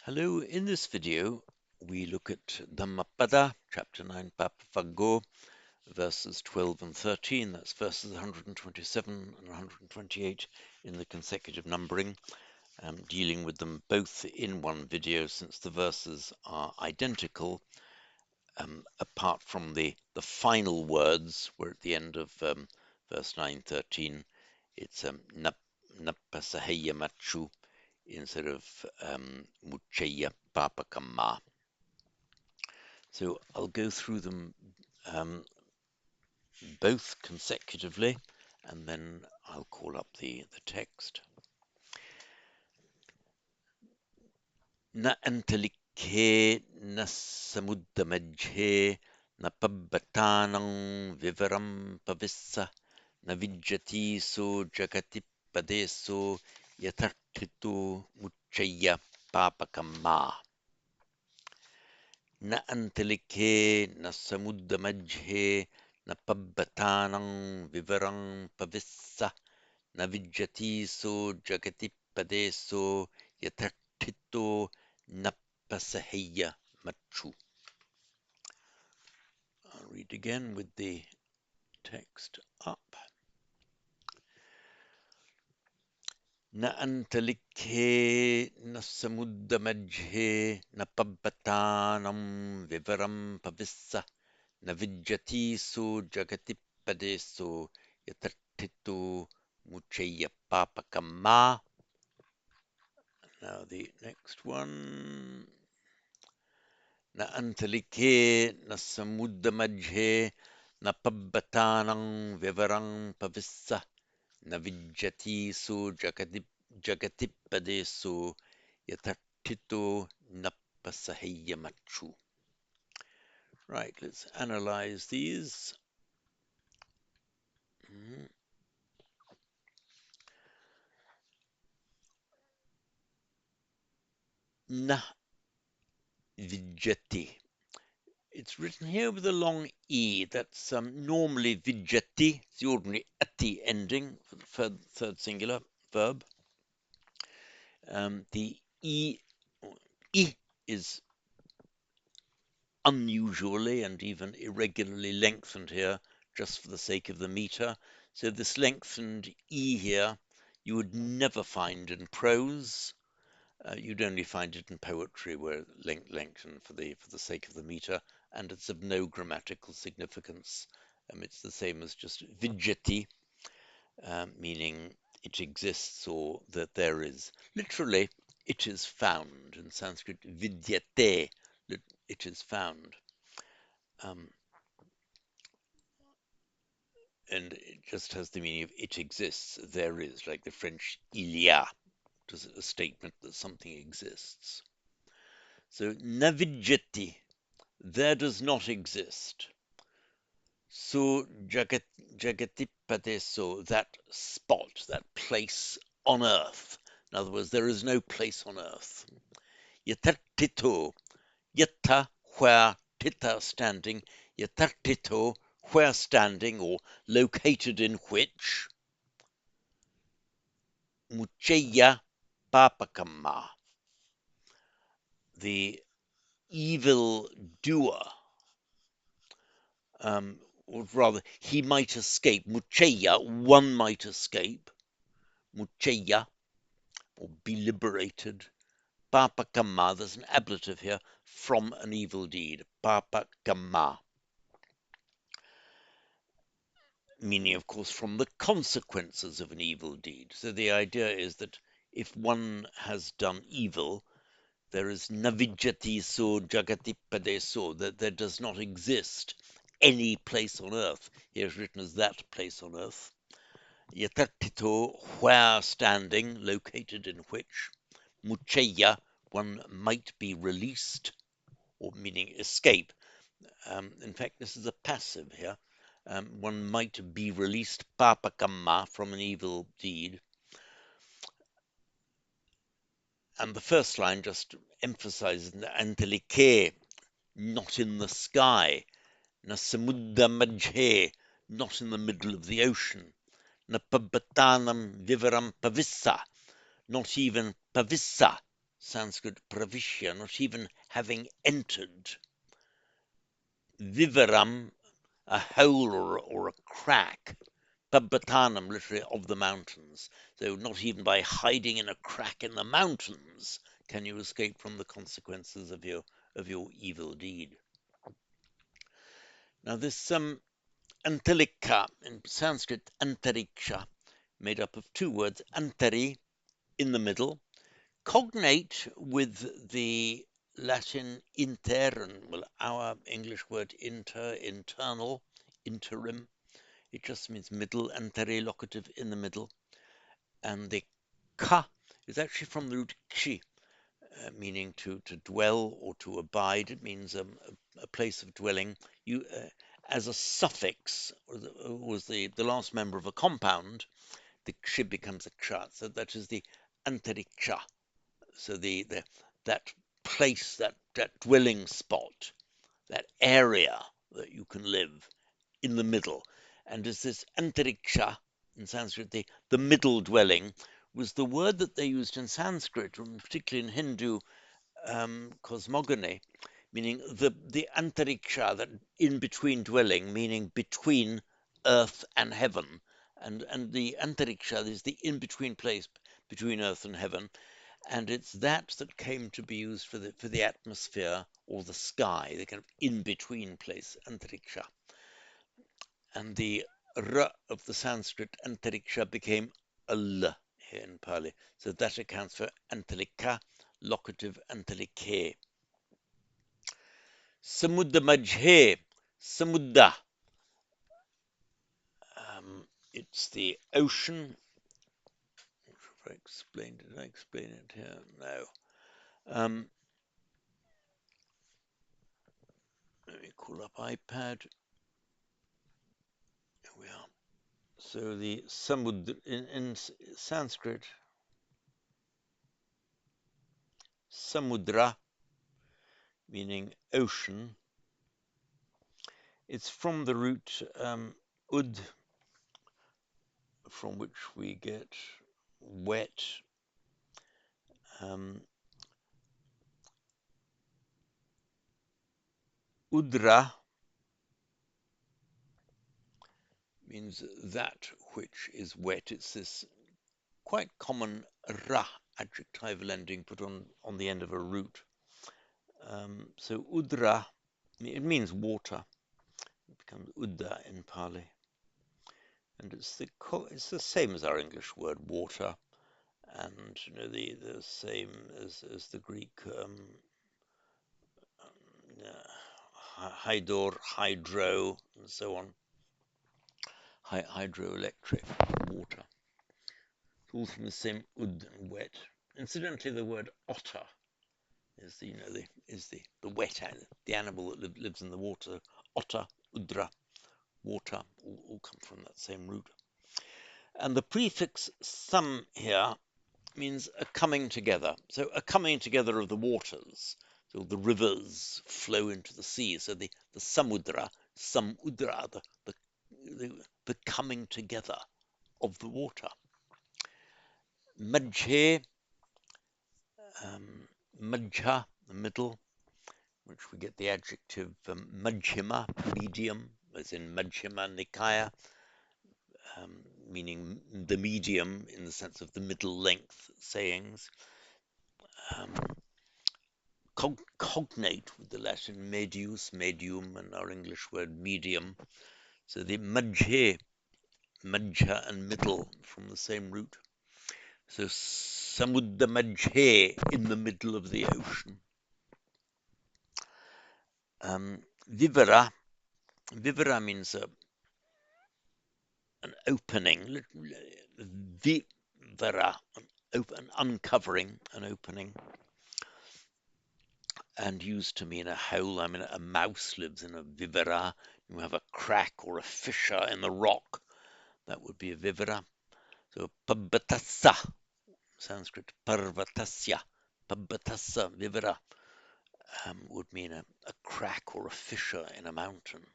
Hello, in this video we look at Dhammapada, chapter 9, Papavago, verses 12 and 13. That's verses 127 and 128 in the consecutive numbering, dealing with them both in one video since the verses are identical, apart from the final words, where at the end of verse 9:13 it's Nappasaheya Machu instead of Mucheya Papakamma. So I'll go through them both consecutively, and then I'll call up the text. Na antalikhe na samuddamajhe na pabbatanang vivaram pavissa na vijjati so jagati padeso yatarthitu muchaya papakamma. न अन्तलिखे न समुद्रमध्ये न पब्बतानं विवरं पविस्स न विज्जतीसो जगति पदेसो यथर्थितो न pasaheya machu. I'll read again with the text up. न अन्तलिखे न समुद्रमध्ये न पब्बतानं विवरं पविस्स न विज्जतीसो जगति padeso yatarthitu mucheya papakamma. Now the next one. Na antalikhe na samuddamajhe na pabbatanang vivarang pavissa na vijjati so jagati padeso yatarthitu nappasaheya machu. Right, let's analyze these. Na vijjati. It's written here with a long E. That's normally vijjati. It's the ordinary ati ending for the third singular verb. The I is unusually and even irregularly lengthened here just for the sake of the meter. So this lengthened E here you would never find in prose. You'd only find it in poetry where lengthened for the sake of the meter, and it's of no grammatical significance. It's the same as just vijjati, meaning it exists or that there is. Literally, it is found. In Sanskrit, vidyate, it is found. And it just has the meaning of it exists, there is, like the French il y a, a statement that something exists. So navijjati, there does not exist. So jagatipadeso, that spot, that place on earth. In other words, there is no place on earth. Yatartito, yatta, where, tita, standing, yatartito, where standing or located in which, mucheya papakamma, the evil doer, or rather, he might escape. Mucheya, one might escape. Mucheya, or be liberated. Papakamma, there's an ablative here, from an evil deed. Papakamma. Meaning, of course, from the consequences of an evil deed. So the idea is that if one has done evil, there is navijjati so jagati padeso, that there does not exist any place on earth. Here is written as that place on earth. Yatatito, where standing, located in which. Mucheya, one might be released, or meaning escape. In fact, this is a passive here. One might be released papakamma from an evil deed. And the first line just emphasizes antelike, not in the sky, na samudra majhe, not in the middle of the ocean, na pabbatanam vivaram pavissa, not even pavissa, Sanskrit pravishya, not even having entered. Vivaram, a hole or a crack. Pabbatanam, literally of the mountains. So not even by hiding in a crack in the mountains can you escape from the consequences of your evil deed. Now this antalika, in Sanskrit antariksha, made up of two words, antari, in the middle, cognate with the Latin inter, and well, our English word inter, internal, interim. It just means middle, anteri, locative, in the middle. And the ka is actually from the root kshi, meaning to dwell or to abide. It means a place of dwelling. You, as a suffix, was the last member of a compound, the kshi becomes a ksha. So that is the antariksha. So the that place, that dwelling spot, that area that you can live in the middle. And as this antariksha in Sanskrit, the middle dwelling, was the word that they used in Sanskrit, and particularly in Hindu cosmogony, meaning the antariksha, that in between dwelling, meaning between earth and heaven. And the antariksha is the in between place between earth and heaven. And it's that came to be used for the atmosphere or the sky, the kind of in between place, antariksha. And the r of the Sanskrit antariksha became a l here in Pali. So that accounts for antalika, locative antalike. Samudra majhe, samudra. It's the ocean. If I explained it, did I explain it here? No. Let me call up iPad. Here we are. So the samudra in Sanskrit, samudra, meaning ocean. It's from the root ud, from which we get wet. Udra means that which is wet. It's this quite common ra adjectival ending put on the end of a root. So udra, it means water. It becomes udda in Pali. And it's the same as our English word water, and the same as the Greek hydro, and so on. Hydroelectric water. It's all from the same ud and wet. Incidentally, the word otter is the wet the animal that lives in the water. Otter, udra, water, all come from that same root. And the prefix sam here means a coming together. So a coming together of the waters. So the rivers flow into the sea. So the samudra, the coming together of the water. Majhe, majha, the middle, which we get the adjective majhima, medium, as in Majjhima Nikaya, meaning the medium in the sense of the middle length sayings. Cognate with the Latin medius, medium, and our English word medium. So the majhe, majha, and middle from the same root. So samudra majhe, in the middle of the ocean. Vivara, vivara means an opening. Vivara, an uncovering, an opening. And used to mean a hole. I mean, a mouse lives in a vivara. You have a crack or a fissure in the rock. That would be a vivara. So pabbatassa, Sanskrit parvatasya, pabbatassa vivara, would mean a crack or a fissure in a mountain.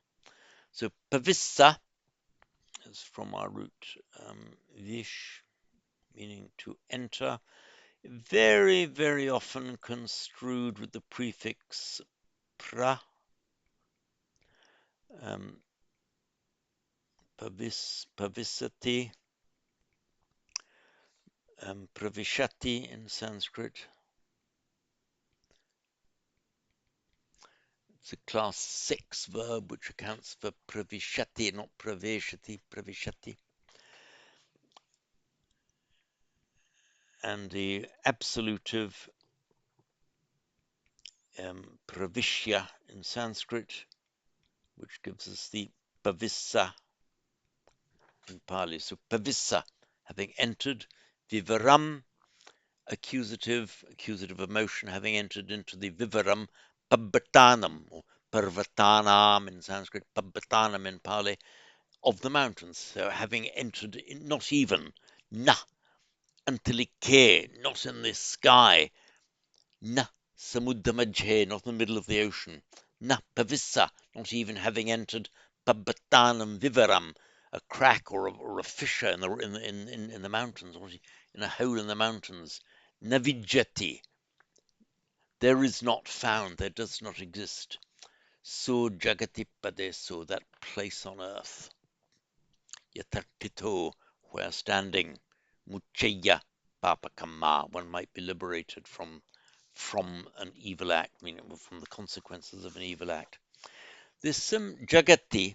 So pavissa is from our root vish, meaning to enter. very, very often construed with the prefix pra, um, pavisati, pravishati in Sanskrit. It's a class 6 verb which accounts for pravishati, not praveshati, pravishati. And the absolutive pravishya in Sanskrit, which gives us the pavissa in Pali. So pavissa, having entered, vivaram, accusative of motion, having entered into the vivaram, pabbatanam, or parvatanam in Sanskrit, pabbatanam in Pali, of the mountains. So having entered, not even, na, antilike, not in the sky, na, samudamajhe, not in the middle of the ocean, na, pavissa, not even having entered, pabbatanam vivaram, a crack or a fissure in the mountains, or in a hole in the mountains, navijati, there is not found, there does not exist. So jagati padeso, that place on earth. Yatakito, where standing. Mucheya papakama, one might be liberated from an evil act, meaning from the consequences of an evil act. This jagati,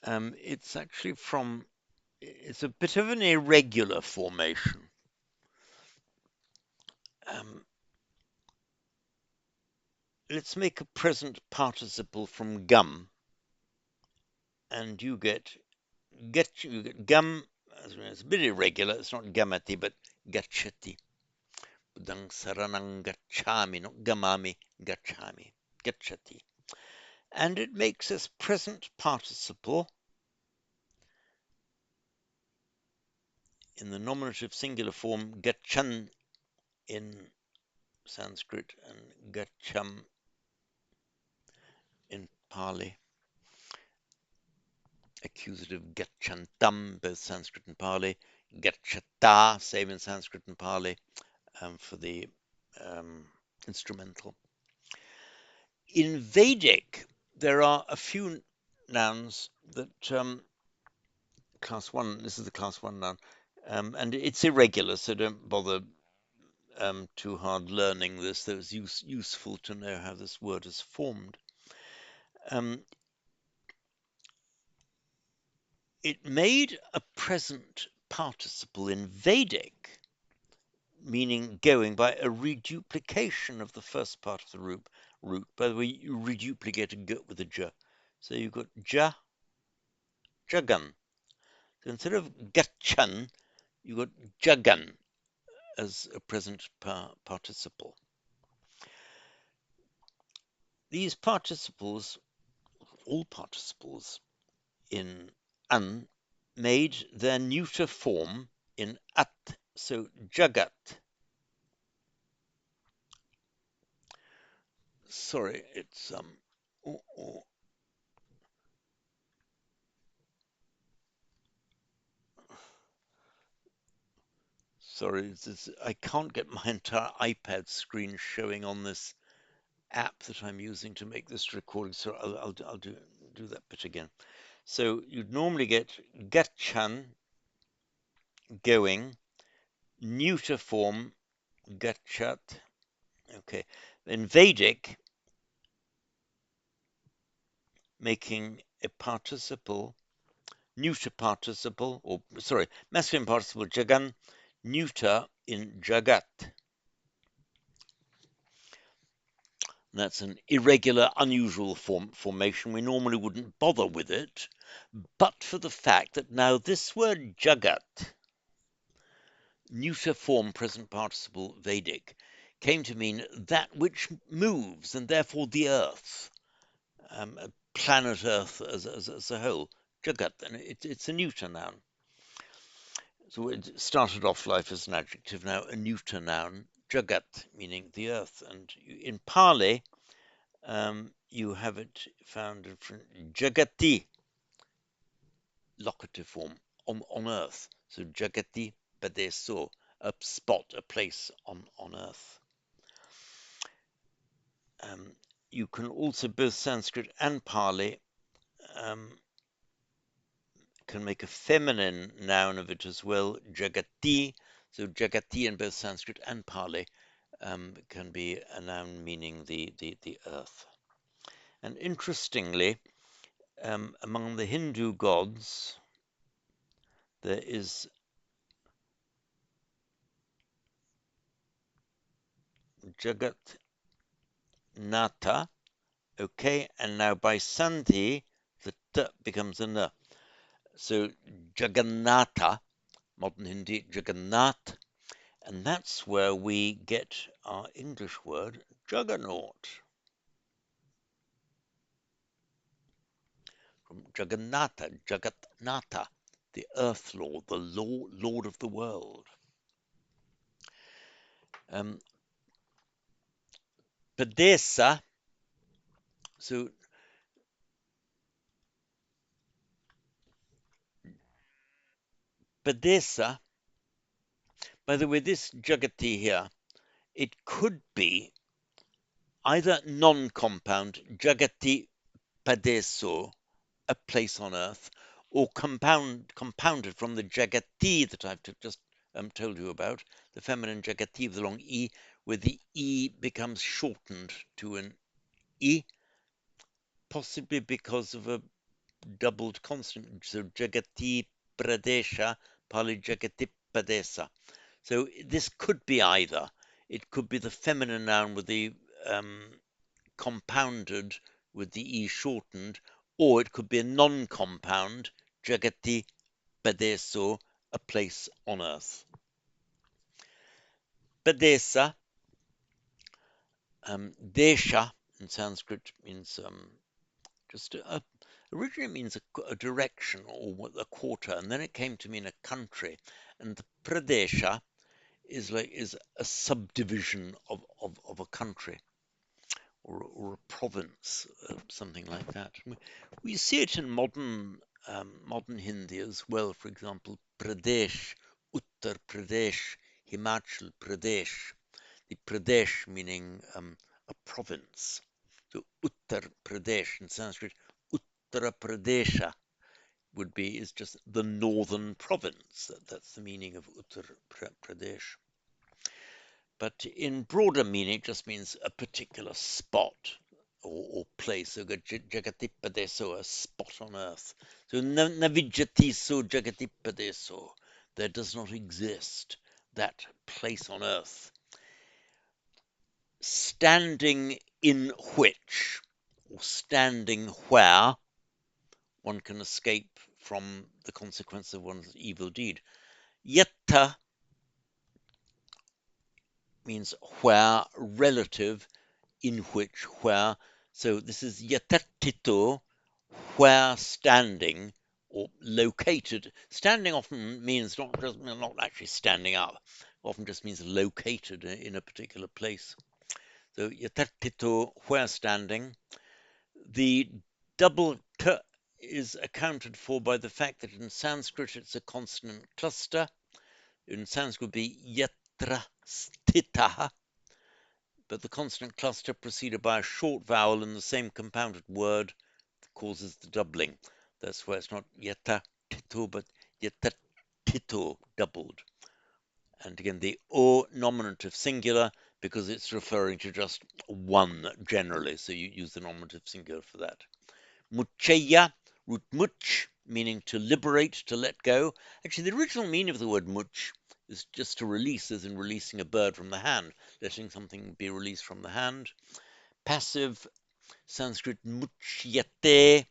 it's actually it's a bit of an irregular formation. Let's make a present participle from gum, and you get gum. It's a bit irregular. It's not gamati, but gachati. Budang saranang gachami, not gamami, gachami, gachati. And it makes this present participle in the nominative singular form gachan in Sanskrit and gacham in Pali. Accusative gachantam, both Sanskrit and Pali. Gachata, same in Sanskrit and Pali, for the instrumental. In Vedic, there are a few nouns that class 1, this is the class 1 noun, and it's irregular, so don't bother too hard learning this, though it's useful to know how this word is formed. It made a present participle in Vedic, meaning going by a reduplication of the first part of the root. By the way, you reduplicate a g with a j. So you've got ja, jagan. So instead of gachan, you've got jagan as a present participle. These participles, all participles in an, made their neuter form in at. So jagat. Sorry, it's oh, oh. Sorry, I can't get my entire iPad screen showing on this app that I'm using to make this recording. So I'll do that bit again. So you'd normally get gachan, going, neuter form gachat. Okay, in Vedic, making a participle, neuter participle, or sorry, masculine participle jagan, neuter in jagat. That's an irregular, unusual formation. We normally wouldn't bother with it, but for the fact that now this word jagat, neuter form present participle Vedic, came to mean that which moves, and therefore the earth, planet Earth as a whole. Jagat, and it's a neuter noun. So it started off life as an adjective, now a neuter noun, jagat, meaning the earth. And in Pali, you have it found in jagati, locative form, on earth. So jagati padeso, a spot, a place on earth. You can also, both Sanskrit and Pali can make a feminine noun of it as well, jagati. So jagati in both Sanskrit and Pali can be a noun meaning the earth. And interestingly, among the Hindu gods, there is Jagat Nata, okay, and now by Sandhi, the T becomes an N. So Jagannatha, modern Hindi, Jagannath, and that's where we get our English word juggernaut. From Jagannatha, Jagatnatha, the Earth Lord, the Lord of the world. Padesa, so Padesa, by the way, this Jagati here, it could be either non-compound, Jagati Padeso, a place on earth, or compounded from the Jagati that I've just told you about, the feminine Jagati with the long E, where the E becomes shortened to an E, possibly because of a doubled consonant. So Jagati Pradesha, Pali Jagati Padesa. So this could be either. It could be the feminine noun with the compounded with the E shortened, or it could be a non-compound, Jagati Padeso, a place on earth. Padesa, Desha in Sanskrit means just originally means a direction or a quarter, and then it came to mean a country. And the Pradesha is a subdivision of a country or a province, something like that. We see it in modern Hindi as well. For example, Pradesh, Uttar Pradesh, Himachal Pradesh. The Pradesh meaning a province. So Uttar Pradesh in Sanskrit, Uttara Pradesha is just the northern province. That's the meaning of Uttar Pradesh. But in broader meaning, it just means a particular spot or place. So Jagatipadeso, a spot on earth. So Navijatiso Jagatipadeso, there does not exist that place on earth. Standing in which, or standing where, one can escape from the consequence of one's evil deed. Yetta means where, relative, in which, where. So this is yatatito, where standing or located. Standing often means not actually standing up, often just means located in a particular place. So yatatito, where standing. The double t is accounted for by the fact that in Sanskrit it's a consonant cluster. In Sanskrit would be yatra stitaha, but the consonant cluster preceded by a short vowel in the same compounded word causes the doubling. That's why it's not yeta tito, but yeta tito, doubled. And again, the o nominative singular because it's referring to just one generally, so you use the nominative singular for that. Mucheya, root much, meaning to liberate, to let go. Actually, the original meaning of the word much is just to release, as in releasing a bird from the hand, letting something be released from the hand. Passive, Sanskrit muchyate.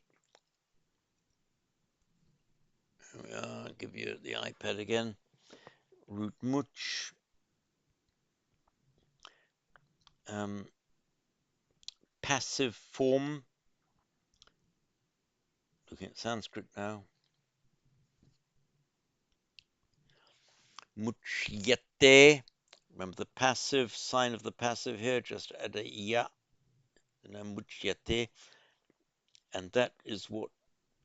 I'll give you the iPad again. Root much. Passive form. Looking at Sanskrit now. Muchyate. Remember the passive sign of the passive here, just add a ya. And then muchyate. And that is what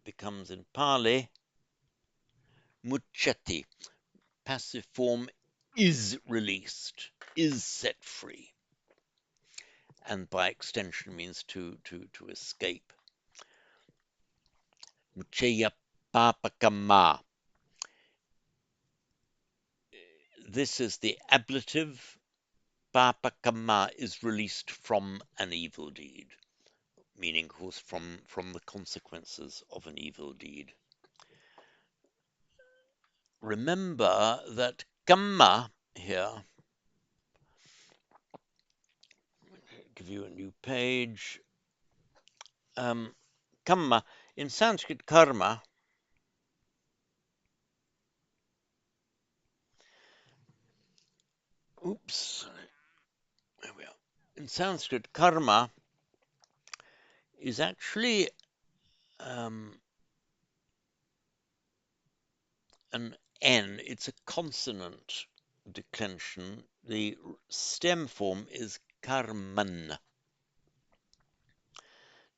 becomes in Pali muchyati. Passive form is released, is set free, and by extension means to escape. Mucheya papakama. This is the ablative. Papakama is released from an evil deed, meaning, of course, from the consequences of an evil deed. Remember that kamma here, give you a new page. Kamma, in Sanskrit, karma, oops, there we are. In Sanskrit, karma is actually an N, it's a consonant declension. The stem form is karman.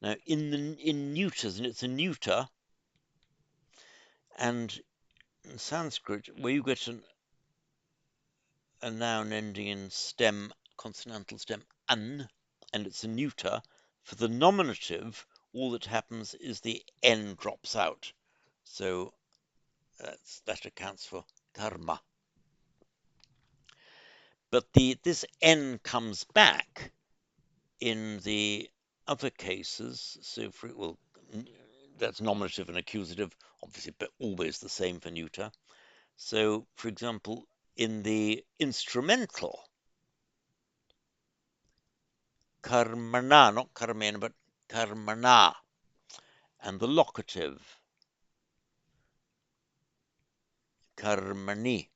Now, in neuters, and it's a neuter, and in Sanskrit, where you get a noun ending in stem, consonantal stem, an, and it's a neuter, for the nominative, all that happens is the N drops out. So that accounts for karma. But this N comes back in the other cases. So, that's nominative and accusative, obviously, but always the same for neuter. So, for example, in the instrumental, karmana, not karmena, but karmana, and the locative, karmani.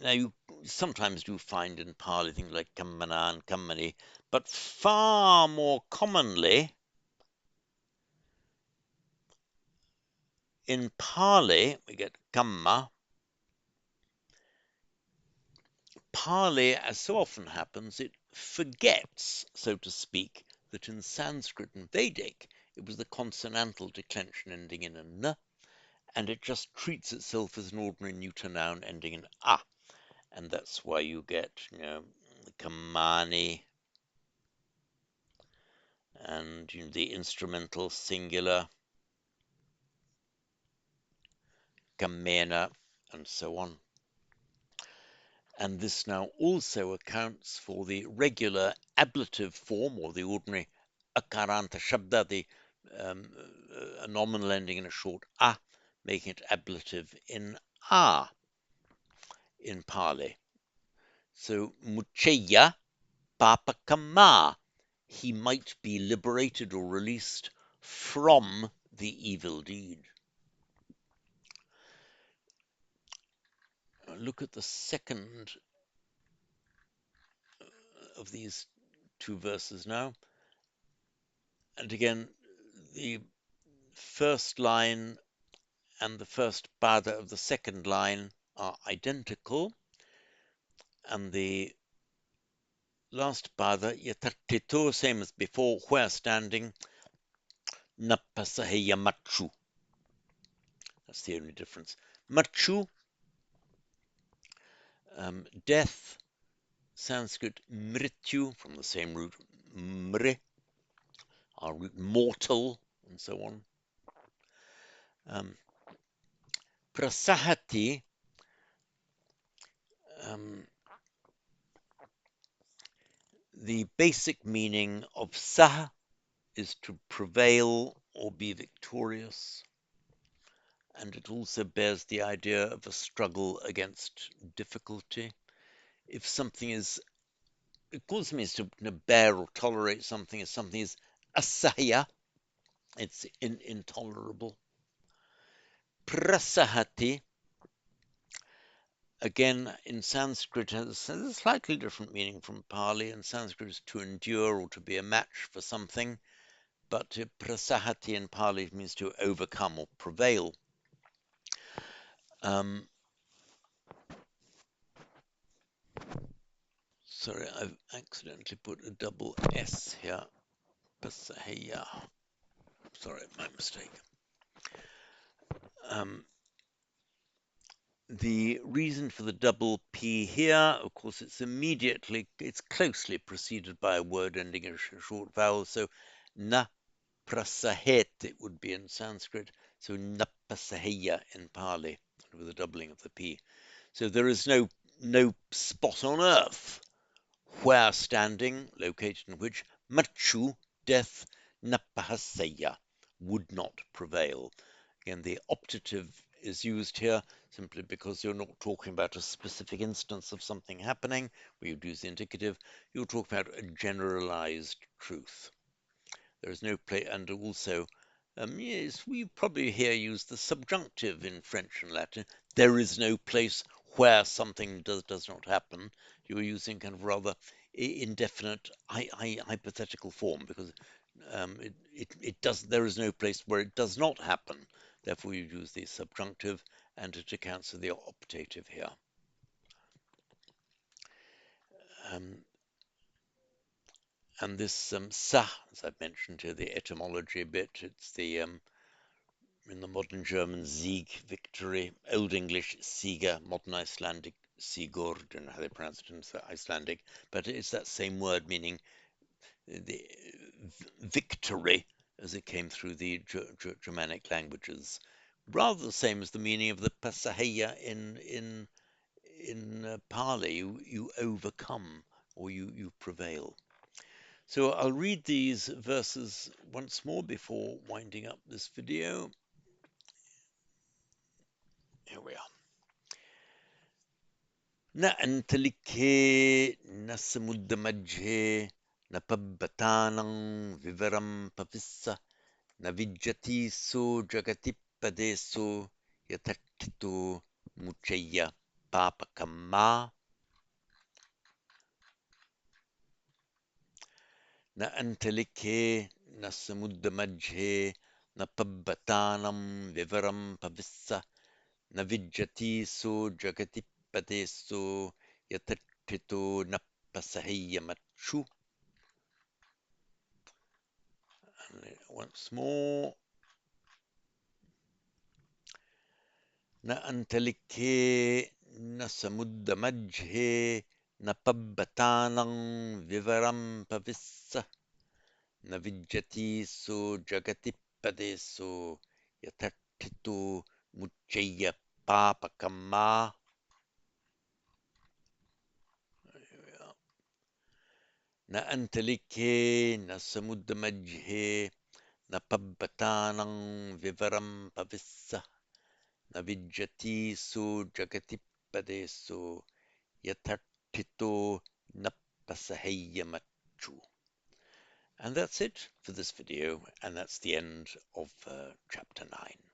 Now, you sometimes do find in Pali things like kammana and kammani, but far more commonly in Pali, we get kamma. Pali, as so often happens, it forgets, so to speak, that in Sanskrit and Vedic it was the consonantal declension ending in a n, and it just treats itself as an ordinary neuter noun ending in a. And that's why you get, kamani, and the instrumental singular, kamena, and so on. And this now also accounts for the regular ablative form, or the ordinary akaranta shabda, a nominal ending in a short a, making it ablative in a in Pali. So mucheya papakama, he might be liberated or released from the evil deed. Look at the second of these two verses now. And again, the first line and the first pada of the second line are identical, and the last pada, yatatito, same as before, where standing, napasaheya machu. That's the only difference. Machu, death, Sanskrit mrityu, from the same root, mre, our root mortal, and so on. Prasahati, the basic meaning of sah is to prevail or be victorious, and it also bears the idea of a struggle against difficulty. If something is, it also means to bear or tolerate something. If something is asahya, it's intolerable. Prasahati, again, in Sanskrit, has a slightly different meaning from Pali. In Sanskrit, is to endure or to be a match for something, but prasahati in Pali means to overcome or prevail. Sorry, I've accidentally put a double S here. Pasaheya. Sorry, my mistake. The reason for the double P here, of course, it's closely preceded by a word ending in a short vowel. So na prasahet it would be in Sanskrit. So na prasaheya in Pali with a doubling of the P. So there is no spot on earth where standing, located in which machu, death, napahaseya, would not prevail. Again, the optative is used here simply because you're not talking about a specific instance of something happening, where you'd use the indicative. You're talking about a generalized truth. There is no place, and also, yes, we probably here use the subjunctive in French and Latin. There is no place where something does not happen. You're using kind of rather indefinite hypothetical form because it does. There is no place where it does not happen. Therefore, you use the subjunctive, and it accounts for the optative here. Um, and this sa, as I've mentioned here, the etymology bit, it's the in the modern German Sieg, victory, Old English Sieger, modern Icelandic Sigur, I don't know how they pronounce it in Icelandic, but it's that same word meaning the victory as it came through the Germanic languages. Rather the same as the meaning of the Pasaheya in Pali, you overcome or you prevail. So I'll read these verses once more before winding up this video. Here we are. न अन्तलिखे न समुद्रमध्ये न पब्बतानं विवरं पविस्स न विज्जतीसु जगति पदेषु यथार्थितो मुचय्य पापकम्मा न अन्तलिखे न समुद्रमध्ये न पब्बतानं विवरं पविस्स न विज्जतीसु जगति पदेषु यथार्थितो न pasahiyamachu. Once more. न अन्तलिखे न समुद्रमध्ये न पब्बतानं विवरं पविस्स न विज्जतीसु जगति पदेषु यथार्थितो मुच्चय्य पापकम्मा. न अन्तलिखे न समुद्रमध्ये न पब्बतानं विवरं पविस्स न विज्जतीसु जगति पदेषु yatharthito nappasahayamachu. And that's it for this video, and that's the end of chapter 9.